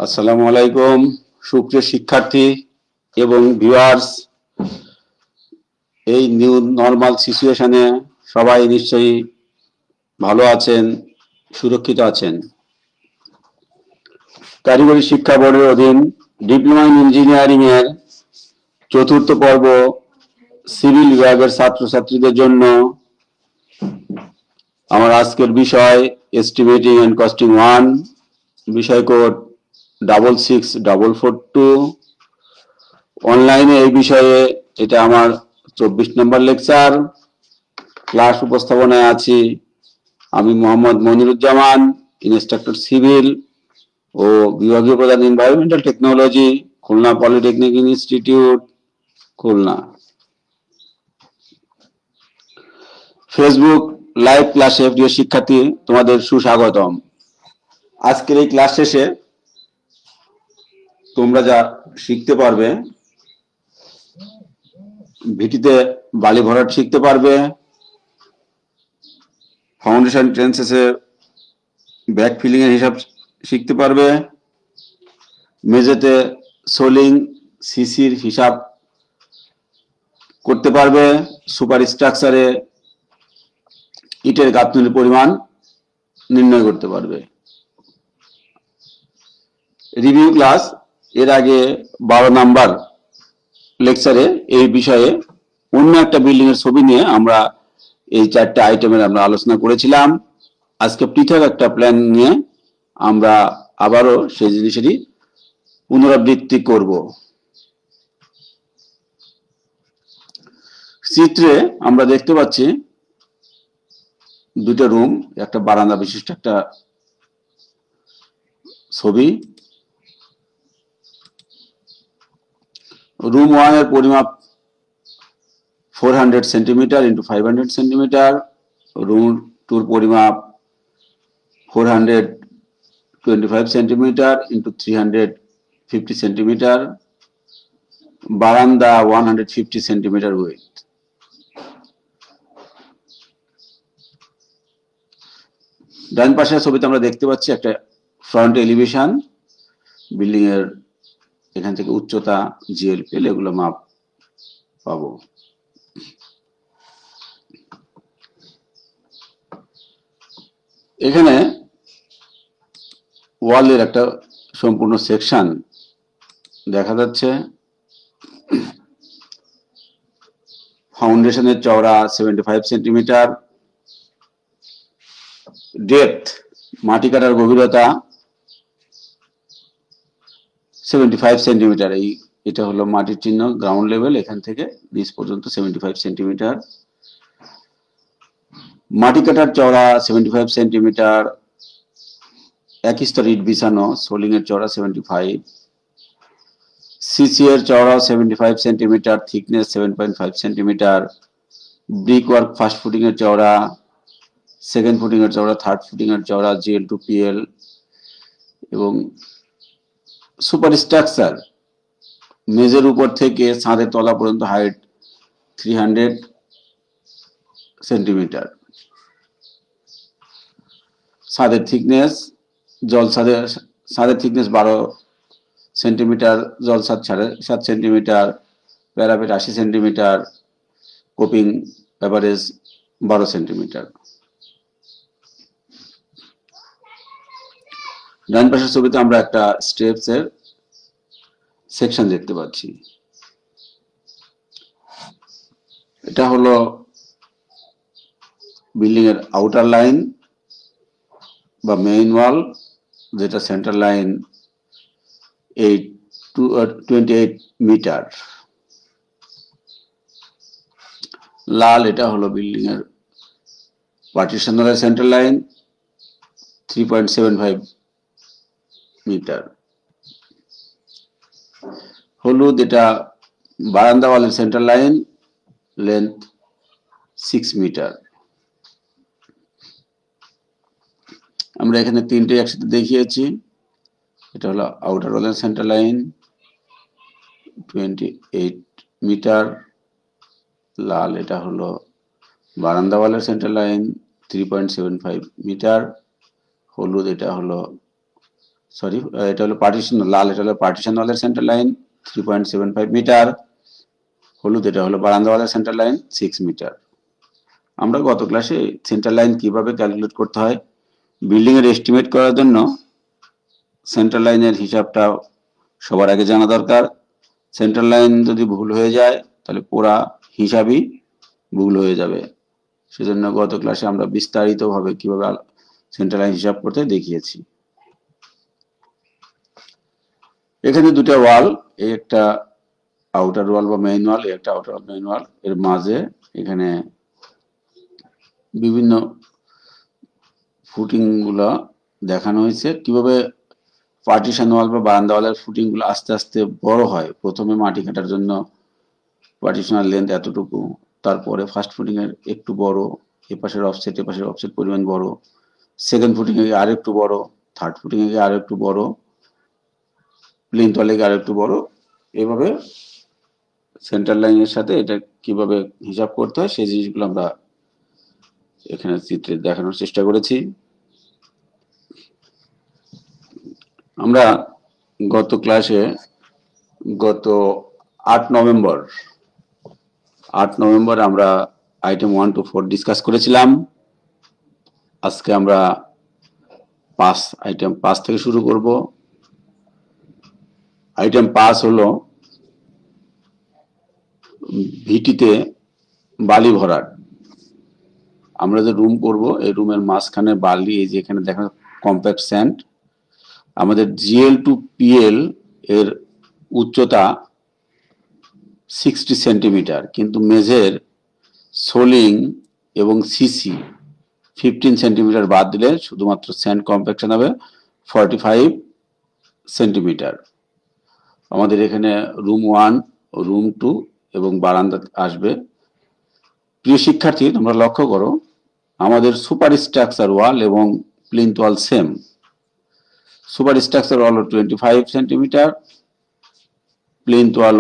আসসালামু আলাইকুম সুপ্রিয় শিক্ষার্থী এবং ভিউয়ার্স। এই নিউ নরমাল সিচুয়েশনে সবাই নিশ্চয়ই ভালো আছেন, সুরক্ষিত আছেন। কারিগরি শিক্ষা বোর্ডের অধীন ডিপ্লোমা ইন ইঞ্জিনিয়ারিং এর চতুর্থ পর্ব সিভিল বিভাগের ছাত্রছাত্রীদের জন্য আমার আজকের বিষয় এস্টিমেটিং এন্ড কস্টিং 1, বিষয় কোড 66442। অনলাইনে এই বিষয়ে এটা আমার 24 নম্বর লেকচার। ক্লাস উপস্থাপনায় আছি আমি মোহাম্মদ মনিরুজ্জামান, ইনস্ট্রাক্টর সিভিল ও বিভাগীয় প্রধান environmental technology, Khulna polytechnic institute, Khulna. Facebook live ক্লাসে প্রিয় শিক্ষার্থী তোমাদের সুস্বাগতম। আজকের এই ক্লাস শেষে তোমরা যা শিখতে পারবে, ভিটিতে বালি ভরাট শিখতে পারবে, ফাউন্ডেশন ট্রেন্সেসে ব্যাক ফিলিং এর হিসাব শিখতে পারবে, মেঝেতে সোলিং সিসির হিসাব করতে পারবে, সুপার স্ট্রাকচারে ইটের গাঁথনির পরিমাণ নির্ণয় করতে পারবে। রিভিউ ক্লাস এর আগে 12 নাম্বার লেকচারে এই বিষয়ে অন্য একটা বিল্ডিং এর ছবি নিয়ে আমরা এই 4টে আইটেমের আমরা আলোচনা করেছিলাম। আজকে পৃথক একটা প্ল্যান নিয়ে আমরা আবারও সেই জিনিসেরই পুনরাবৃত্তি করব। চিত্রে আমরা দেখতে পাচ্ছি দুটো রুম, একটা বারান্দা বিশিষ্ট একটা ছবি। রুম 1 এর পরিমাপ 400 সেন্টিমিটার ইন্টু 500 সেন্টিমিটার, রুম 2 পরিমাপ 425 সেন্টিমিটার ইন্টু 350 সেন্টিমিটার, বারান্দা 150 সেন্টিমিটার উইথ। ডান পাশের ছবিতে আমরা দেখতে পাচ্ছি একটা ফ্রন্ট এলিভেশন, বিল্ডিং এর এখান থেকে উচ্চতা, জিএলপিএল এগুলো মাপ পাবো। এখানে ওয়ালের একটা সম্পূর্ণ সেকশন দেখা যাচ্ছে। ফাউন্ডেশনের চওড়া 75 সেন্টিমিটার, ডেপথ মাটি কাটার গভীরতা 75 সেন্টিমিটার। এটা হলো মাটির চিহ্ন, গ্রাউন্ড লেভেল, এখান থেকে নিচ পর্যন্ত 75 সেন্টিমিটার। মাটি কাটার চওড়া 75 সেন্টিমিটার, এক স্তর ইট বিছানো, সোলিং এর চওড়া 75, সিসি এর চওড়া 75 centimetre, thickness 7.5 centimetre, brick work first footing এর চওড়া, সেকেন্ড ফুটিং এর চওড়া, থার্ড ফুটিং এর চওড়া, জিএল টু পিএল, এবং সুপার স্ট্রাকচার মেঝের উপর থেকে ছাদের তলা পর্যন্ত হাইট 300 সেন্টিমিটার। ছাদের থিকনেস, ছাদের থিকনেস 12 সেন্টিমিটার, জল ছাদ 7.5 centimetre, parapet 80 centimetre, coping average 12 centimetre. ডান পাশের ছবিতে আমরা একটা স্টেপস এর সেকশন দেখতে পাচ্ছি। এটা হলো বিল্ডিং এর আউটার লাইন বা মেইন ওয়াল, যেটা সেন্টার লাইন 28 মিটার। লাল এটা হলো বিল্ডিং এর পার্টিশন ওয়ালের সেন্টার লাইন 3.75 মিটার। হলুদ এটা বারান্দা ওয়ালের সেন্টার লাইন, লেন্থ 6 মিটার। আমরা এখানে তিনটে একসাথে দেখিয়েছি। এটা হলো আউটার ওয়ালের সেন্টার লাইন 28 মিটার, লাল এটা হলো বারান্দা ওয়ালের সেন্টার লাইন 3.75 মিটার, হলুদ এটা হলো সরি, এটা হলো পার্টিশন লাল, এটা হলো পার্টিশন ওয়ালের সেন্টার লাইন 3.75 মিটার, হলুদ এটা হলো বারান্দা ওয়ালের সেন্টার লাইন 6 মিটার। আমরা গত ক্লাসে সেন্টার লাইন কিভাবে ক্যালকুলেট করতে হয়, বিল্ডিং এর এস্টিমেট করার জন্য সেন্টার লাইনের হিসাবটা সবার আগে জানা দরকার। সেন্টার লাইন যদি ভুল হয়ে যায় তাহলে পুরা হিসাবই ভুল হয়ে যাবে। সেজন্য গত ক্লাসে আমরা বিস্তারিতভাবে কিভাবে সেন্টার লাইন হিসাব করতে দেখিয়েছি। এখানে দুটো ওয়াল, এই একটা আউটার ওয়াল বা মেইন ওয়াল, এই একটা আউটার ওয়াল মেইন ওয়াল, এর মাঝে এখানে বিভিন্ন ফুটিং গুলো দেখানো হয়েছে কিভাবে পার্টিশন ওয়াল বা বারান্দা ওয়ালের ফুটিং গুলো আস্তে আস্তে বড় হয়। প্রথমে মাটি কাটার জন্য পার্টিশনাল লেন্থ এতটুকু, তারপরে ফার্স্ট ফুটিং এর একটু বড়, এপাশের অফসেট পরিমাণ বড়, সেকেন্ড ফুটিং এ আর একটু বড়, থার্ড ফুটিং এ আর একটু বড়, প্লিন্থ ওয়ালে আর একটু বড়। এইভাবে সেন্টার লাইনের সাথে এটা কিভাবে হিসাব করতে হয় সেই জিনিসগুলো আমরা এখানে চিত্রে দেখানোর চেষ্টা করেছি। আমরা গত ক্লাসে গত 8 নভেম্বর আমরা আইটেম 1 to 4 ডিসকাস করেছিলাম। আজকে আমরা আইটেম 5 থেকে শুরু করব। আইটেম 5 হলো ভিটিতে বালি ভরাট। আমরা যে রুম করব এই রুমের মাঝখানে বালি, এই যে এখানে দেখা কম্প্যাক্ট স্যান্ড, আমাদের জিএল টু পিএল এর উচ্চতা 60 সেন্টিমিটার, কিন্তু মেঝের সোলিং এবং সিসি 15 সেন্টিমিটার বাদ দিলে শুধুমাত্র স্যান্ড কম্প্যাকশন হবে 45 সেন্টিমিটার। আমাদের এখানে রুম 1, রুম 2 এবং বারান্দা আসবে। প্রিয় শিক্ষার্থী, তোমরা লক্ষ্য করো আমাদের সুপার স্ট্রাকচার ওয়াল এবং প্লিন্থ ওয়াল সেম। সুপার স্ট্রাকচার ওয়াল 25 সেন্টিমিটার, প্লিন্থ ওয়াল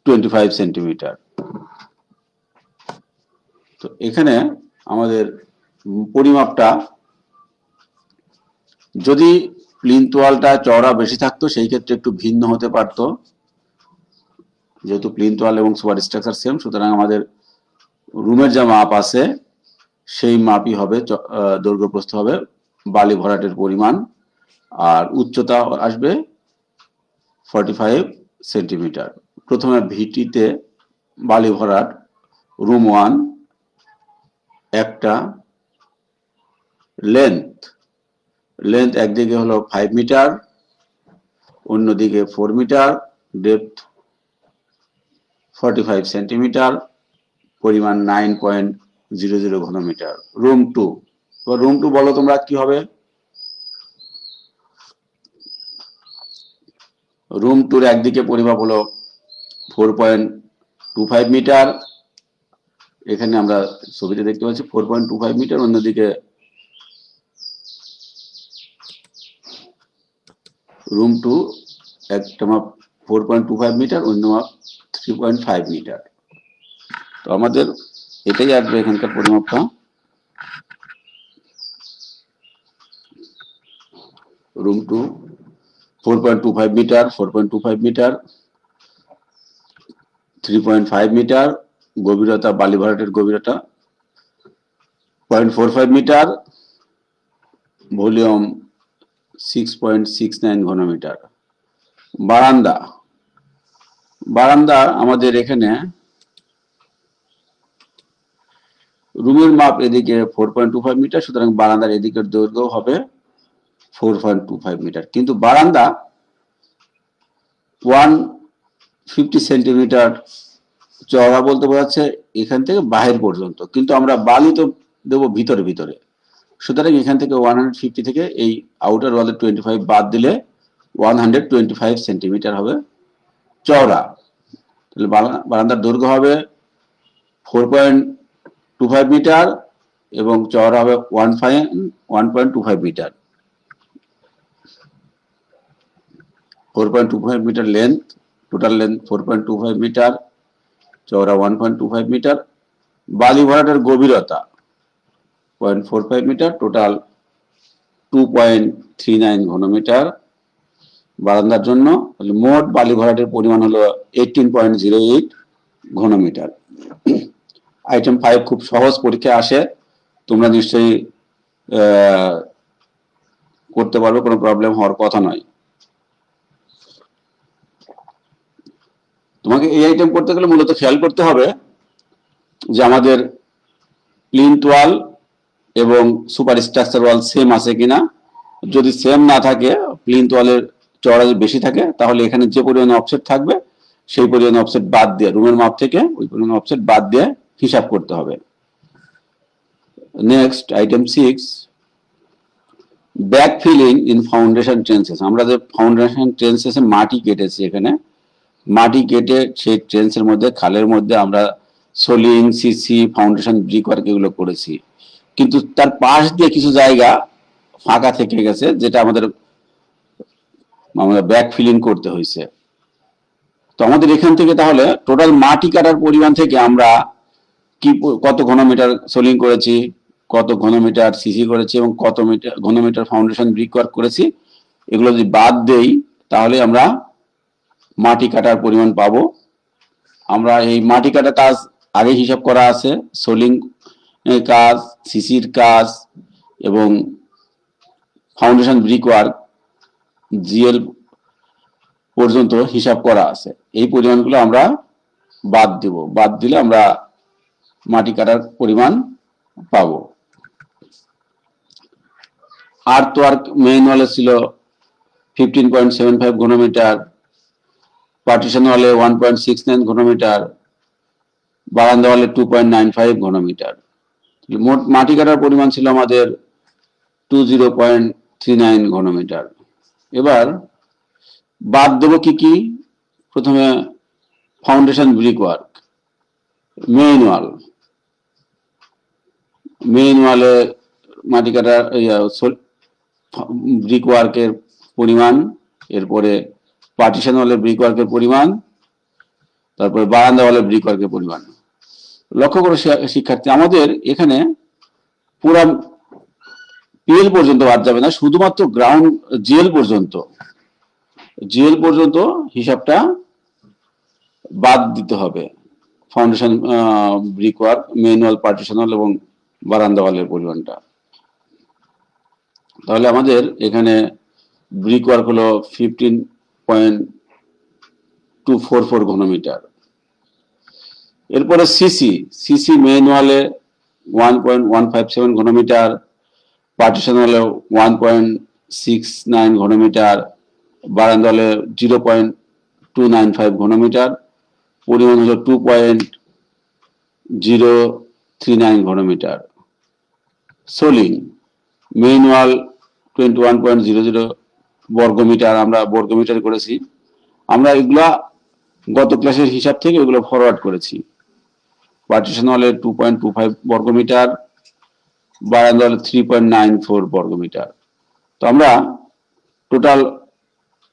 25 সেন্টিমিটার। তো এখানে আমাদের পরিমাপটা, যদি প্লিন্থ ওয়ালটা চওড়া বেশি থাকতো সেই ক্ষেত্রে একটু ভিন্ন হতে পারত। যেহেতু প্লিন্থ ওয়াল এবং সুপার স্ট্রাকচার সেম, সুতরাং আমাদের রুমের যা মাপ আছে সেই মাপই হবে, দৈর্ঘ্য প্রস্থ হবে বালি ভরাটের পরিমাণ, আর উচ্চতা আসবে 45 সেন্টিমিটার। প্রথমে ভিটিতে বালি ভরাট রুম 1, একটা লেন্থ একদিকে হলো 5 মিটার, অন্যদিকে 4 মিটার, ডেপথ 45 সেন্টিমিটার, পরিমাণ 9.00 ঘনমিটার। রুম 2, রুম 2 বলো তোমরা কি হবে? রুম 2 এর একদিকে পরিমাপ হলো 4.25 মিটার, এখানে আমরা ছবিতে দেখতে পাচ্ছি 4.25 মিটার, অন্যদিকে রুম 2 একটা মাপ 4.25 মিটার, অন্য মাপ 3.5 মিটার। তো আমাদের এটাই আসবে এখানকার পরিমাপটা। রুম 2 4.25 মিটার, 4.25 মিটার, 3.5 মিটার, গভীরতা বালি ভরাটের গভীরতা 0.45 মিটার, ভলিউম 6.69 ঘনমিটার। বারান্দা আমাদের এখানে রুমের মাপ এদিকে 4.25 মিটার, সুতরাং বারান্দার এদিকের দৈর্ঘ্য হবে 4.25 মিটার, কিন্তু বারান্দা 150 সেন্টিমিটার চওড়া বলতে বোঝাচ্ছে এখান থেকে বাহির পর্যন্ত, কিন্তু আমরা বালি তো দেবো ভিতরে, সুতরাং এখান থেকে 150 থেকে এই আউটার ওয়ালের 25 বাদ দিলে 125 সেন্টিমিটার হবে চওড়া। তাহলে বারান্দার দৈর্ঘ্য হবে 4.25 মিটার এবং চওড়া হবে 1.25 metre. 4.25 metre length, total length 4.25 metre, চওড়া 1.25 মিটার। বালি ভরাটের গভীরতা 0.45 মিটার, টোটাল 2.39 ঘনমিটার বারান্দার জন্য। মোট বালি ভরাটের পরিমাণ হলো 18.08 ঘনমিটার। আইটেম 5 খুব সহজ, পরীক্ষায় আসে, তোমরা নিশ্চয়ই করতে পারবে, কোনো প্রবলেম হওয়ার কথা নয়। তোমাকে এই আইটেম করতে গেলে মূলত খেয়াল করতে হবে যে আমাদের প্লিন্থ ওয়াল এবং সুপার স্ট্রাকচার ওয়াল সেম আছে কিনা। যদি সেম না থাকে, প্লিন্থ ওয়ালের চওড়া যদি বেশি থাকে, তাহলে এখানে যে পরিমাণ অফসেট থাকবে সেই পরিমাণ অফসেট বাদ দিয়ে, রুমের মাপ থেকে ওই পরিমাণ অফসেট বাদ দিয়ে হিসাব করতে হবে। Next item 6, back filling in foundation trenches. আমরা যে ফাউন্ডেশন ট্রেন্সেসে মাটি কেটেছি, এখানে মাটি কেটে সেই ট্রেন্সের মধ্যে, খালের মধ্যে আমরা সোলিং, সিসি, ফাউন্ডেশন, ব্রিক ওয়ার্ক এগুলো করেছি, কিন্তু তার পাশ দিয়ে কিছু জায়গা ফাঁকা থেকে গেছে, যেটা আমাদের ব্যাক ফিলিং করতে হয়েছে। তো আমাদের এখান থেকে তাহলে টোটাল মাটি কাটার পরিমাণ থেকে আমরা কত ঘনমিটার সোলিং করেছি, কত ঘনমিটার সিসি করেছি এবং কত ঘনমিটার ফাউন্ডেশন ব্রিক ওয়ার্ক করেছি, এগুলো যদি বাদ দেই তাহলে আমরা মাটি কাটার পরিমাণ পাবো। আমরা এই মাটি কাটার কাজ আগে হিসাব করা আছে, সোলিং কাজ, সিসির কাজ এবং ফাউন্ডেশন ব্রিক ওয়ার্ক জিএল পর্যন্ত হিসাব করা আছে। এই পরিমাণগুলো আমরা বাদ দিব, বাদ দিলে আমরা মাটি কাটার পরিমাণ পাবো। আর্থ ওয়ার্ক মেইন ওয়ালে ছিল 15.75 ঘনমিটার, পার্টিশন ওয়ালে 1.69 ঘনমিটার, বারান্দা ওয়ালে 2.95 ঘনমিটার। মোট মাটি কাটার পরিমাণ ছিল আমাদের 20.39 ঘনমিটার। এবার বাদ দেবো কি কি? প্রথমে ফাউন্ডেশন ব্রিক ওয়ার্ক, মেইন ওয়ালে মাটি কাটার ব্রিক ওয়ার্কের পরিমাণ, এরপরে পার্টিশন ওয়ালের ব্রিক ওয়ার্কের পরিমাণ, তারপরে বারান্দা ওয়ালের ব্রিক ওয়ার্কের পরিমাণ। লক্ষ্য করো শিক্ষার্থী, আমাদের এখানে পুরা পিএল পর্যন্ত বাদ যাবে না, শুধুমাত্র গ্রাউন্ড জিএল পর্যন্ত হিসাবটা বাদ দিতে হবে। ফাউন্ডেশন ব্রিক ওয়ার্ক, মেইন ওয়াল, পার্টিশন ওয়াল এবং বারান্দা ওয়ালের পরিমাণটা। তাহলে আমাদের এখানে ব্রিক ওয়ার্ক হলো 15.244 ঘনমিটার। এরপরে সিসি মেইন ওয়ালে 1.157 ঘনমিটার, পার্টিশন ওয়ালে 1.69 ঘনমিটার, বারান্দা ওয়ালে 0.295 ঘনমিটার, পরিমাণ হলো 2.039 ঘনমিটার। সোলিং মেইন ওয়াল 21.00 বর্গমিটার, আমরা বর্গমিটার করেছি। আমরা এগুলা গত ক্লাসের হিসাব থেকে এগুলো ফরওয়ার্ড করেছি। পার্টিশন ওয়ালে 2.25 বর্গমিটার, বারান্দা ওয়ালে 3.94 বর্গমিটার। তো আমরা টোটাল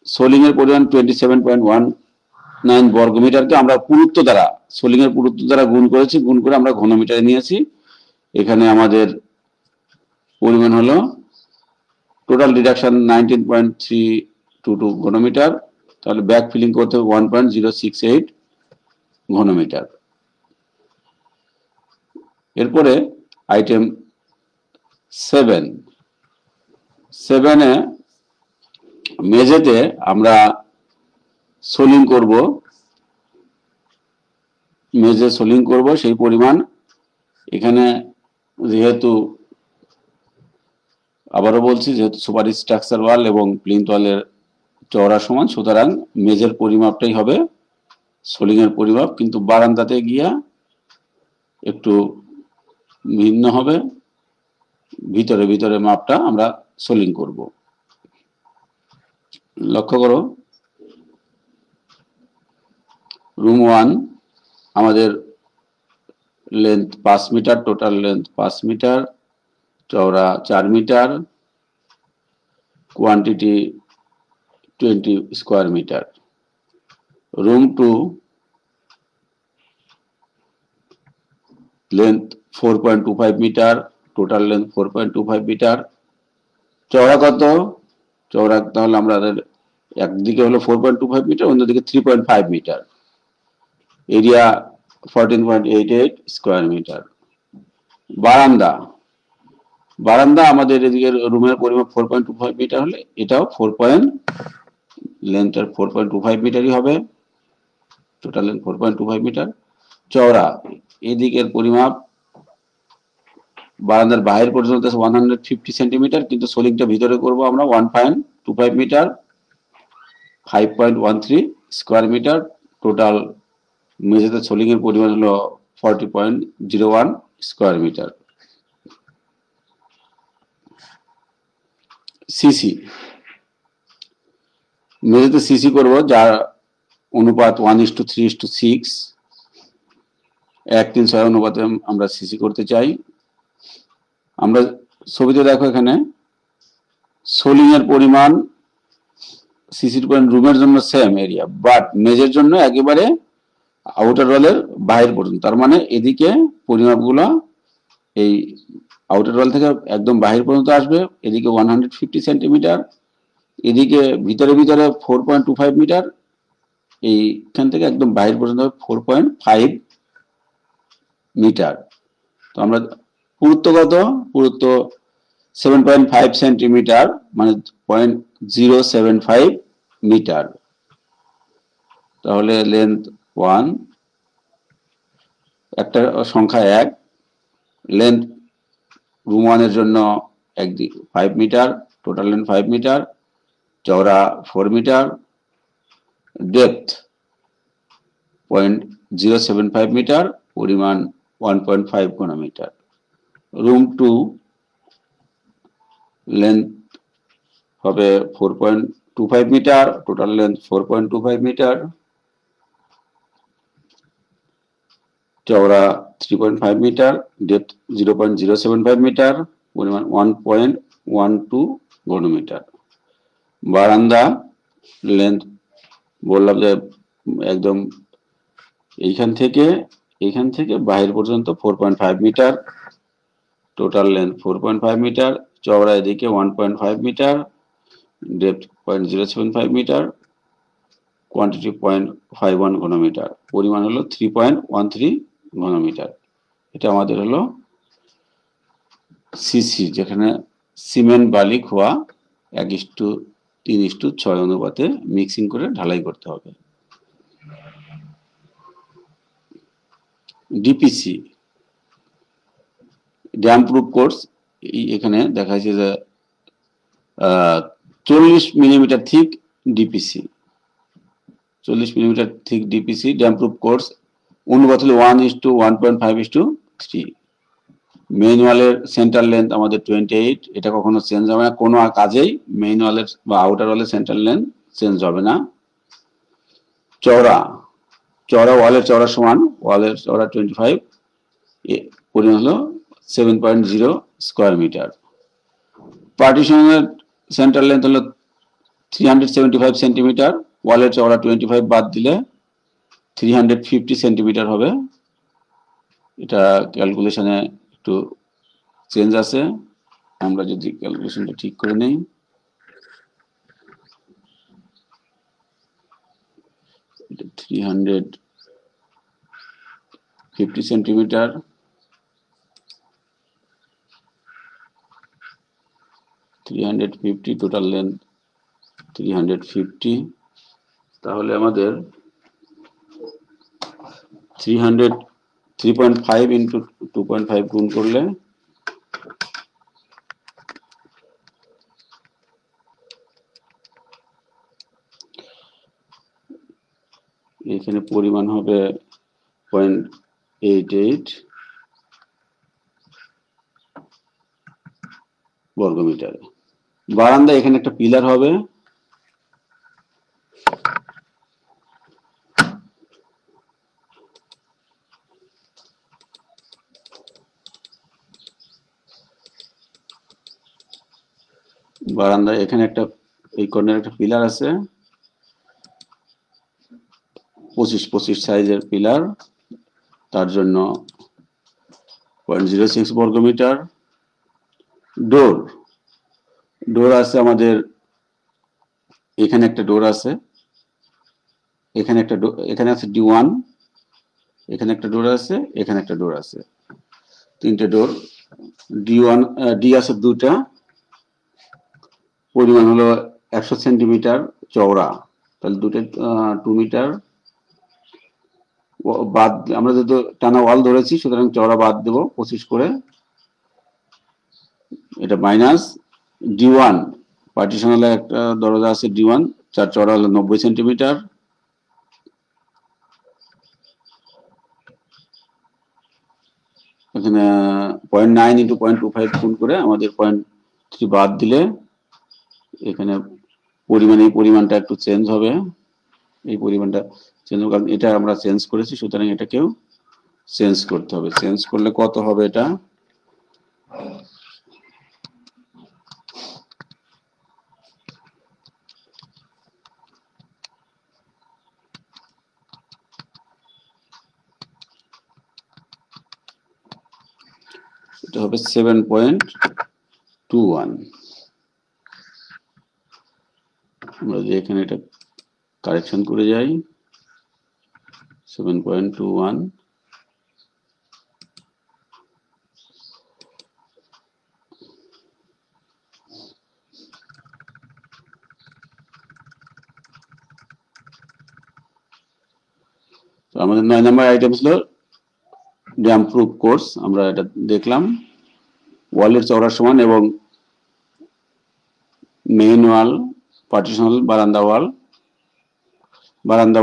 সোলিং এর পরিমাণ 27.19 বর্গমিটারকে আমরা পুরুত্ব দ্বারা, সোলিং এর পুরুত্ব দ্বারা গুণ করেছি, গুণ করে আমরা ঘনমিটারে নিয়েছি। এখানে আমাদের পরিমাণ হলো টোটাল ডিডাকশন 19.322 ঘনমিটার। তাহলে ব্যাক ফিলিং করতে হবে 1.068 ঘনমিটার। এরপরে আইটেম 7 মেঝেতে আমরা সোলিং করব, মেঝে সোলিং করব, সেই পরিমাণ এখানে যেহেতু, আবারও বলছি, যেহেতু সুপার স্ট্রাকচার ওয়াল এবং প্লিন্থ ওয়ালের চওড়া সমান, সুতরাং মেঝের পরিমাপটাই হবে সোলিং এর পরিমাপ, কিন্তু বারান্দাতে গিয়া একটু ভিন্ন হবে, ভিতরে মাপটা আমরা সোলিং করব। লক্ষ্য করো, রুম 1 আমাদের length 5 metre, total length 5 metre, চওড়া 4 metre, quantity 20 square metre. Room 2 length 4.25 metre, total length 4.25 metre, চওড়া কত? চওড়া তাহলে আমরা একদিকে হলো 4.25 মিটার, অন্যদিকে 3.5 মিটার। Area 14.88 square metre. বারান্দা, বারান্দা আমাদের এদিকে রুমের পরিমাপ 4.25 মিটার হলে এটাও লেন্থের 4.25 মিটারই হবে, টোটাল লেন্থ 4.25 মিটার। চওড়া, এদিকের পরিমাপ বারান্দার বাইরে পর্যন্ত 150 সেন্টিমিটার, কিন্তু সোলিংটা ভিতরে করব আমরা 1.25 মিটার, 5.13 স্কোয়ার মিটার। টোটাল মেঝেতে সোলিং এর পরিমাণ হলো 40.01 স্কোয়ার মিটার। সিসি, মেঝেতে সিসি করব যার অনুপাত 1:3:6, 1:3:6 অনুপাতে আমরা সিসি করতে চাই। আমরা ছবিতে দেখো এখানে সোলিং এর পরিমাণ সিসির পরিমাণ রুমের জন্য সেম এরিয়া, বাট মেঝের জন্য একেবারে আউটার ওয়ালের বাইরে পর্যন্ত। তার মানে এদিকে পরিমাপগুলো এই আউটার ওয়াল থেকে একদম বাহির পর্যন্ত আসবে, এদিকে 150 সেন্টিমিটার, এদিকে ভিতরে ভিতরে 4.25 মিটার, এইখান থেকে একদম বাহির পর্যন্ত 4.5 মিটার। তো আমরা পুরুত্ব কত? পুরুত্ব 7.5 সেন্টিমিটার, মানে 0.075 মিটার। তাহলে লেন্থ 1, একটা সংখ্যা 1, লেন্থ রুম 1 এর জন্য 5 মিটার, টোটাল লেন্থ 5 মিটার, চওড়া 4 মিটার, ডেপথ 0.075 মিটার, পরিমাণ 1.5 ঘনমিটার। রুম 2 লেন্থ হবে 4.25 মিটার, টোটাল লেন্থ 4.25 মিটার, চওড়া 3.5 মিটার, ডেপথ 0.075 মিটার, পরিমাণ 1.12 ঘনমিটার। বারান্দা লেন্থ বললাম যে একদম এইখান থেকে বাহির পর্যন্ত 4.5 মিটার, টোটাল লেন্থ 4.5 মিটার, চওড়া এদিকে 1.5 মিটার, ডেপথ 0.075 মিটার, কোয়ান্টিটি 0.51 ঘনমিটার, পরিমাণ হলো 3.13 ঘনমিটার। এটা আমাদের হলো সিসি, যেখানে সিমেন্ট বালি খোয়া 1:3:6 অনুপাতে মিক্সিং করে ঢালাই করতে হবে। ডিপিসি, ড্যাম প্রুফ কোর্স, এখানে দেখা যাচ্ছে যে 40 millimetre thick DPC, 40 millimetre thick DPC dam proof course, অনুপাত হলো 1:1.5:3। মেইন ওয়ালের সেন্টার লেন্থ আমাদের 28, এটা কখনো চেঞ্জ হবে না কোনো কাজেই, মেইন ওয়ালের বা আউটার ওয়ালের সেন্টার লেন্থ চেঞ্জ হবে না। চওড়া, ওয়ালের চওড়া সমান ওয়ালের চওড়া 25, পরিমাণ হলো 7.0 স্কোয়ার মিটার। পার্টিশনের সেন্টার লেন্থ হলো 375 সেন্টিমিটার, ওয়ালের চওড়া 25 বাদ দিলে 350 সেন্টিমিটার হবে। এটা ক্যালকুলেশনে একটু চেঞ্জ আছে, আমরা যদি ক্যালকুলেশনটা ঠিক করে নেই। এটা 350 সেন্টিমিটার, 350, টোটাল লেন্থ 350, তাহলে আমাদের 3.5 ইন্টু 2.5 গুণ করলে এখানে পরিমাণ হবে 0.88 বর্গমিটার। বারান্দা, এখানে একটা পিলার হবে, বারান্দা এখানে একটা এই কর্নারে একটা পিলার আছে, 25 সাইজের পিলার, তার জন্য 0.06 বর্গমিটার। ডোর, ডোর আছে আমাদের, এখানে একটা ডোর আছে, এখানে একটা এখানে আছে D1, এখানে একটা ডোর আছে, এখানে একটা ডোর আছে, তিনটে ডোর। D1 ডি আছে দুটা, পরিমাণ হলো 100 সেন্টিমিটার চওড়া, তাহলে দুটো 2 মিটার বাদ, আমরা যেহেতু টানা ওয়াল ধরেছি সুতরাং চওড়া বাদ দেব 25 করে, এটা মাইনাস D1, পার্টিশনালে একটা দরজা আছে D1, যার চওড়া হলো 90 সেন্টিমিটার, এখানে 0.9 ইন্টু 0.25 গুণ করে আমাদের 0.3 বাদ দিলে এখানে এই পরিমাণটা একটু চেঞ্জ হবে, এই পরিমাণটা চেঞ্জ হবে কারণ এটা আমরা চেঞ্জ করেছি, সুতরাং এটাকেও চেঞ্জ করতে হবে। চেঞ্জ করলে কত হবে এটা, এটা হবে 7.21। আমরা যদি এখানে এটা কারেকশন করে যাই 7.21, আমাদের 9 নম্বর আইটেম ছিল ড্যাম্প প্রুফ কোর্স, আমরা এটা দেখলাম। ওয়ালের চওড়া সমান এবং মেইন ওয়াল, পার্টিশনাল, বারান্দা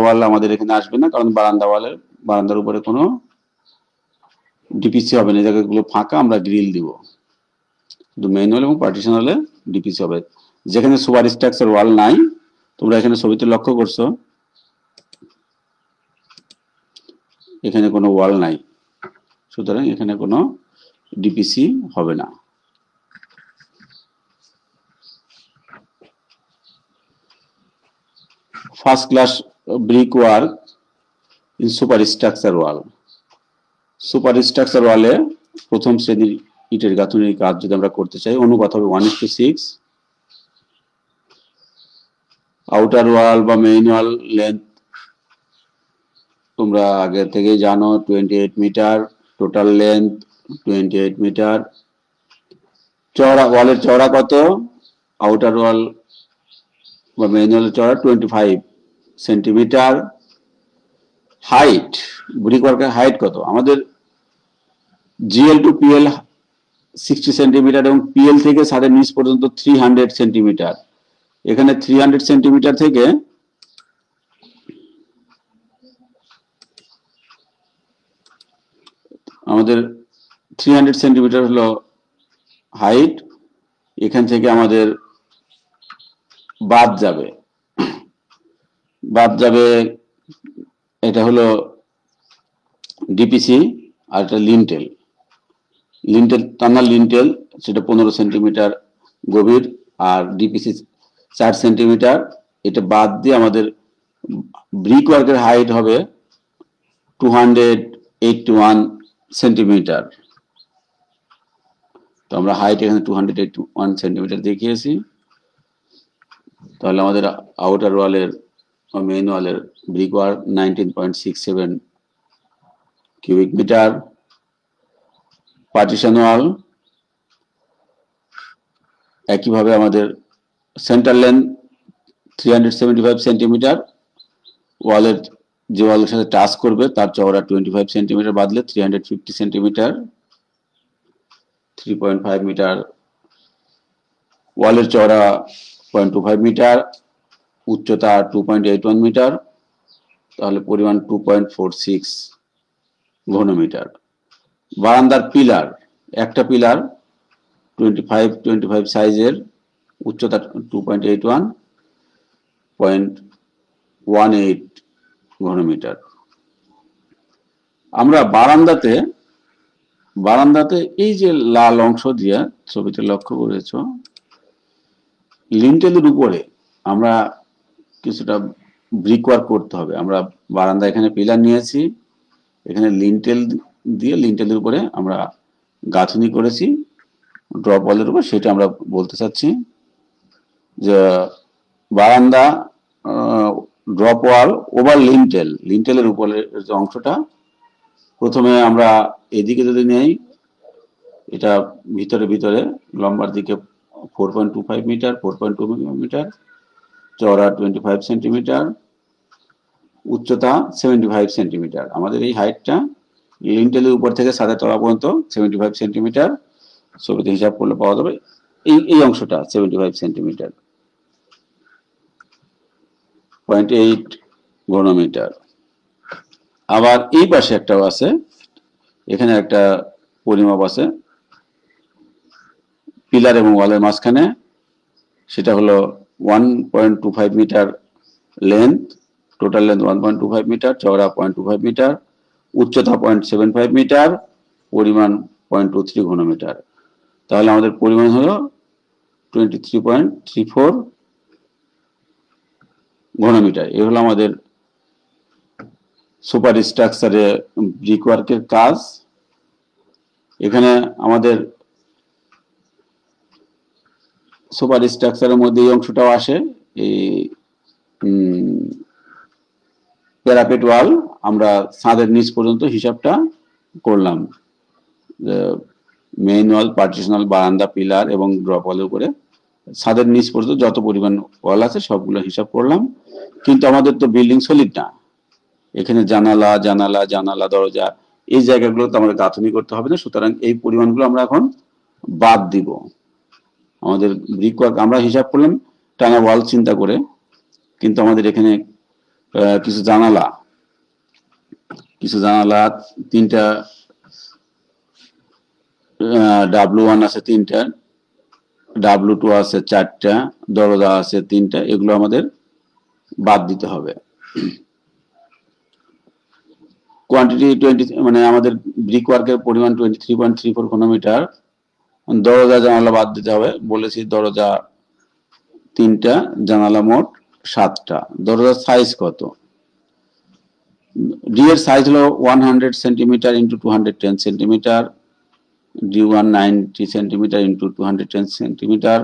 ওয়াল আমাদের এখানে আসবে না, কারণ বারান্দার উপরে কোনো ডিপিসি হবে না, এই জায়গাগুলো ফাঁকা, আমরা গ্রিল দিব। শুধু মেইন ওয়াল এবং পার্টিশনালে ডিপিসি হবে। যেখানে সুপার স্ট্রাকচার ওয়াল নাই, তোমরা এখানে ছবিতে লক্ষ্য করছো এখানে কোনো ওয়াল নাই, সুতরাং এখানে কোনো ডিপিসি হবে না। First class brick work in super structure wall. Super structure ওয়ালে প্রথম শ্রেণীর ইটের গাঁথনির কাজ যদি আমরা করতে চাই, অনুপাত হবে 1:6। আউটার ওয়াল বা মেইন ওয়াল লেন্থ তোমরা আগে থেকে জানো 28 মিটার, টোটাল লেন্থ 28 মিটার। চওড়া, ওয়ালের চওড়া কত, আউটার ওয়াল বা মেইন ওয়ালের চওড়া 25 সেন্টিমিটার। হাইট, ব্রিক ওয়ার্কের হাইট কত, আমাদের জিএল টু পিএল 60 সেন্টিমিটার এবং পিএল থেকে ছাদের নিচ পর্যন্ত 300 সেন্টিমিটার। এখানে 300 সেন্টিমিটার থেকে আমাদের 300 সেন্টিমিটার হলো হাইট, এখান থেকে আমাদের বাদ যাবে এটা হলো ডিপিসি আর এটা লিন্টেল। টানা লিন্টেল সেটা 15 সেন্টিমিটার গভীর আর ডিপিসি 4 সেন্টিমিটার। এটা বাদ দিয়ে আমাদের ব্রিক ওয়ার্কের হাইট হবে 281 সেন্টিমিটার। তো আমরা হাইট এখানে 281 সেন্টিমিটার দেখিয়েছি। তাহলে আমাদের আউটার ওয়ালের মেইন ওয়ালের brick work 19.67 cubic metre. Partition wall একইভাবে আমাদের সেন্টার লেন্থ 375 সেন্টিমিটার, ওয়ালের যে ওয়ালের সাথে টাচ করবে তার চওড়া 25 সেন্টিমিটার বাদলে 350 সেন্টিমিটার, 3.5 মিটার। ওয়ালের চওড়া 0.25 মিটার, উচ্চতা 2.81 মিটার, তাহলে পরিমাণ 2.46 ঘনমিটার। বারান্দার পিলার, একটা পিলার 25 সাইজের, উচ্চতা 2.81.18 ঘনমিটার। আমরা বারান্দাতে এই যে লাল অংশ দিয়ে ছবিতে লক্ষ্য করেছো, লিন্টেলের উপরে আমরা কিছুটা ব্রিক ওয়ার্ক করতে হবে। আমরা বারান্দা এখানে পিলার নিয়েছি, এখানে লিন্টেল দিয়ে লিন্টেলের উপরে আমরা গাঁথনি করেছি ড্রপ ওয়ালের উপর, সেটা আমরা বলতে চাচ্ছি। যে বারান্দা, ড্রপ ওয়াল ওভার লিন্টেল, লিন্টেলের উপরের যে অংশটা, প্রথমে আমরা এদিকে যদি নেই, এটা ভিতরে ভিতরে লম্বার দিকে 4.25 মিটার, 4.2 মিটার, চওড়া 25 সেন্টিমিটার, উচ্চতা 75 সেন্টিমিটার। আমাদের এই হাইটটা লিন্টেলের উপর থেকে ছাদের তলা পর্যন্ত 75 সেন্টিমিটার। ছবিতে হিসাব করলে পাওয়া যাবে এই অংশটা 75 সেন্টিমিটার, 0.8 ঘনমিটার। আবার এই পাশে একটাও আছে, এখানে একটা পরিমাপ আছে পিলার এবং ওয়ালের মাঝখানে, সেটা হলো 1.25 metre length, total length 1.25 metre, চওড়া 0.25 মিটার, উচ্চতা 0.75 মিটার, পরিমাণ 0.23 ঘনমিটার। তাহলে আমাদের পরিমাণ হলো 23.34 ঘনমিটার। এই হলো আমাদের সুপার স্ট্রাকচারে ব্রিকওয়ার্কের কাজ। এখানে আমাদের সুপার স্ট্রাকচারের মধ্যে এই অংশটাও আসে, এই প্যারাপেট ওয়াল। আমরা ছাদের নিচ পর্যন্ত হিসাবটা করলাম, মেইন ওয়াল, পার্টিশনাল, বারান্দা, পিলার এবং ড্রপ ওয়ালের উপরে ছাদের নিচ পর্যন্ত যত পরিমাণ ওয়াল আছে সবগুলো হিসাব করলাম। কিন্তু আমাদের তো বিল্ডিং সলিড না, এখানে জানালা জানালা জানালা দরজা এই জায়গাগুলো তো আমাদের গাঁথনি করতে হবে না, সুতরাং এই পরিমাণগুলো আমরা এখন বাদ দিব। আমাদের ব্রিকওয়ার্ক আমরা হিসাব করলাম টানা ওয়াল চিন্তা করে, কিন্তু আমাদের এখানে কিছু জানালা তিনটা, W1 আছে তিনটা, W2 আছে চারটা, দরজা আছে তিনটা, এগুলো আমাদের বাদ দিতে হবে। কোয়ান্টিটি 20, মানে আমাদের ব্রিকওয়ার্কের পরিমাণ 23.34 ঘনমিটার। দরজা জানালা বাদ দিতে হবে, বলেছি দরজা তিনটা, জানালা মোট 7টা। দরজার সাইজ কত? ডি এর সাইজ হলো 100 centimetre into 210 centimetre, D1 90 centimetre into 210 centimetre,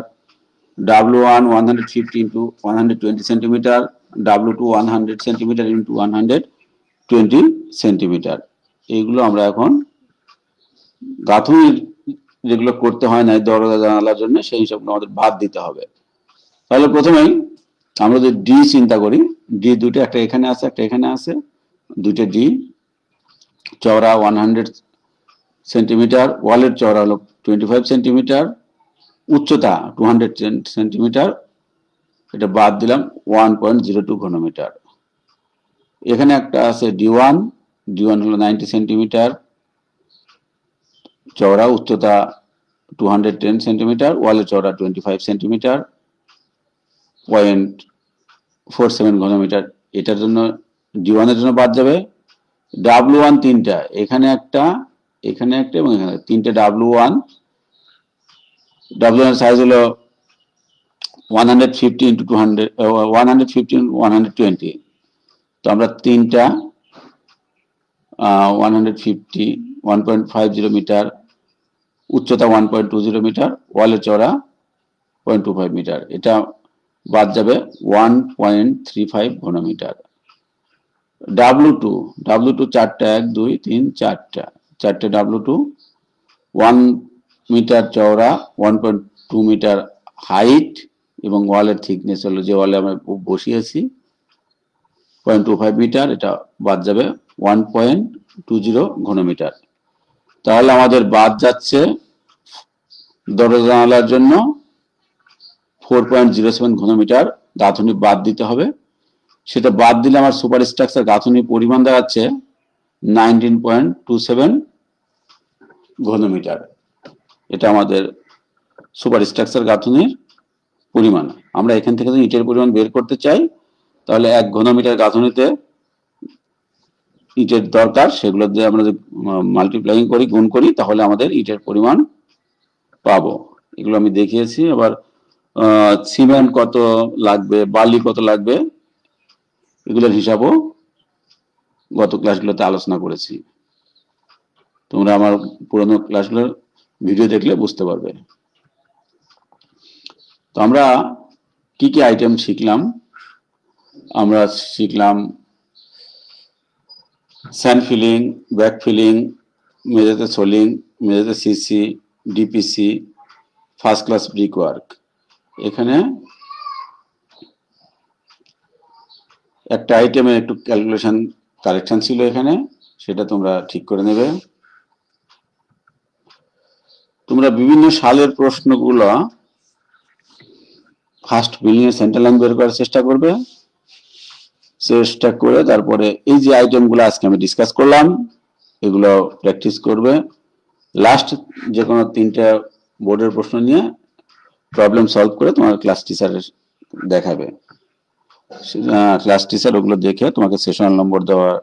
W1 150 into 120 centimetre, W2 100 centimetre into 120 centimetre. এইগুলো আমরা এখন গাঁথনি যেগুলো করতে হয় না দরজা জানালার জন্য, সেই হিসাবগুলো আমাদের বাদ দিতে হবে। তাহলে প্রথমেই আমরা যদি ডি চিন্তা করি, ডি দুটো, একটা এখানে আছে একটা এখানে আছে, দুটো ডি। চওড়া 100 সেন্টিমিটার, ওয়ালের চওড়া হলো 25 সেন্টিমিটার, উচ্চতা 210 সেন্টিমিটার, এটা বাদ দিলাম 1.02 ঘনমিটার। এখানে একটা আছে D1, D1 হলো 90 সেন্টিমিটার, চওড়া, উচ্চতা 210 সেন্টিমিটার, ওয়ালের চওড়া 25 সেন্টিমিটার, 0.47 ঘনমিটার। এটার জন্য D1 এর জন্য বাদ যাবে। W1 তিনটা, এখানে একটা এবং এখানে তিনটে W1 এর সাইজ হলো 150 ইন্টু 200, 150 120। তো আমরা তিনটা 150, 1.50 মিটার, উচ্চতা 1.20 মিটার, ওয়ালের চওড়া 0.25 মিটার, এটা বাদ যাবে 1.35 ঘনমিটার। W2 চারটা, 1 2 3 চারটে W2, 1 মিটার চওড়া, 1.2 মিটার হাইট, এবং ওয়ালের থিকনেস হলো, যে ওয়ালে আমরা বসিয়েছি, 0.25 মিটার, এটা বাদ যাবে 1.20 ঘনমিটার। তাহলে আমাদের বাদ যাচ্ছে দরজা জানালার জন্য 4.07 ঘনমিটার গাঁথনি বাদ দিতে হবে। সেটা বাদ দিলে আমার সুপার স্ট্রাকচার গাঁথনির পরিমাণ দাঁড়াচ্ছে 19.27 ঘনমিটার। এটা আমাদের সুপার স্ট্রাকচার গাঁথনির পরিমাণ। আমরা এখান থেকে যদি ইটের পরিমাণ বের করতে চাই, তাহলে 1 ঘনমিটার গাঁথনিতে ইটের দরকার, সেগুলো দিয়ে আমরা মাল্টিপ্লাইং করি, গুণ করি, তাহলে আমাদের ইটের পরিমাণ পাবো। এগুলো আমি দেখিয়েছি। আবার সিমেন্ট কত লাগবে, বালি কত লাগবে, এগুলোর হিসাবও গত ক্লাসগুলোতে আলোচনা করেছি। তোমরা আমার পুরনো ক্লাসগুলোর ভিডিও দেখলে বুঝতে পারবে। তো আমরা কি কি আইটেম শিখলাম? আমরা শিখলাম স্যান্ড ফিলিং, ব্যাক ফিলিং, মেঝেতে সোলিং, মেঝেতে CC, DPC, first class brick work. এখানে একটা আইটেমে একটু ক্যালকুলেশন কারেকশন ছিল এখানে, সেটা তোমরা ঠিক করে নেবে। তোমরা বিভিন্ন সালের প্রশ্নগুলো ফার্স্ট বিল্ডিং এর সেন্টার লাইন বের করার চেষ্টা করবে, চেষ্টা করে তারপরে এই যে আইটেমগুলো আজকে আমি ডিসকাস করলাম এগুলো প্র্যাকটিস করবে। লাস্ট যে কোনো 3টা বোর্ডের প্রশ্ন নিয়ে প্রবলেম সলভ করে তোমার ক্লাস টিচারের দেখাবে। ক্লাস টিচার ওগুলো দেখে তোমাকে সেশনাল নম্বর দেওয়ার